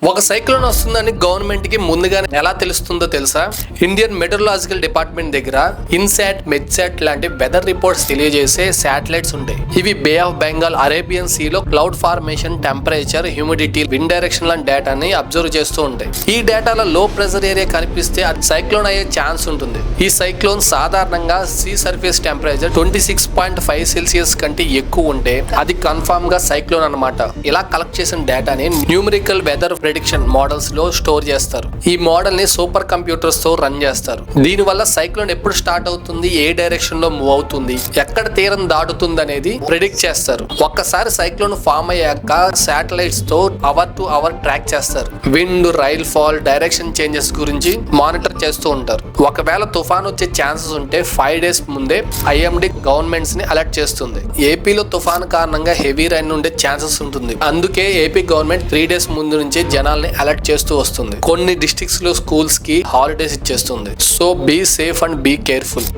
ఒక సైక్లోన్ వస్తుందని గవర్నమెంట్ కి ముందుగానే ఎలా తెలుస్తుందో తెలుసా? ఇండియన్ మెటెరలాజికల్ డిపార్ట్మెంట్ దగ్గర ఇన్సాట్, మెడ్సాట్ లాంటి వెదర్ రిపోర్ట్స్ తెలియజేసే శాటిలైట్స్ ఉంటాయి. ఇవి బే ఆఫ్ బెంగాల్, అరేబియన్ సీ లో cloud formation, temperature, humidity, wind direction లాంటి డేటాని అబ్జర్వ్ చేస్తూ ఉంటాయి. ఈ డేటాలో లో ప్రెషర్ ఏరియా కనిపిస్తే అది సైక్లోన్ అయ్యే ఛాన్స్ ఉంటుంది. ఈ సైక్లోన్ సాధారణంగా సీ సర్ఫేస్ టెంపరేచర్ 26.5 సెల్సియస్ కంటే ఎక్కువ ఉంటే అది కన్ఫర్మ్ గా సైక్లోన్ అన్నమాట. ఇలా కలెక్ట్ చేసిన డేటాని న్యూమరికల్ వెదర్ ప్రెడిక్షన్ మోడల్స్ లో స్టోర్ చేస్తారు. ఈ మోడల్ ని సూపర్ కంప్యూటర్స్ తో రన్ చేస్తారు. దీని వల్ల సైక్లోన్ ఎప్పుడు స్టార్ట్ అవుతుంది, ఏ డైరెక్షన్ లో మూవ్ అవుతుంది, ఎక్కడ తీరం దాటుతుంది అనేది ప్రెడిక్ట్ చేస్తారు. ఒక్కసారి సైక్లోన్ ఫామ్ అయ్యాక శాటిలైట్స్ తో అవర్ టు అవర్ ట్రాక్ చేస్తారు. Wind, rail fall, direction changes గురించి మానిటర్ చేస్తూ ఉంటారు. ఒకవేళ తుఫాన్ వచ్చే ఛాన్సెస్ ఉంటే 5 days ముందే ఐఎండి గవర్నమెంట్స్ ని అలర్ట్ చేస్తుంది. ఏపీలో తుఫాన్ కారణంగా హెవీ రైన్ ఉండే ఛాన్సెస్ ఉంటుంది. అందుకే ఏపీ గవర్నమెంట్ 3 days ముందు నుంచి జనాల్ని అలర్ట్ చేస్తూ వస్తుంది. కొన్ని డిస్ట్రిక్ట్స్ లో స్కూల్స్ కి హాలిడేస్ ఇచ్చేస్తుంది. So be safe and be careful.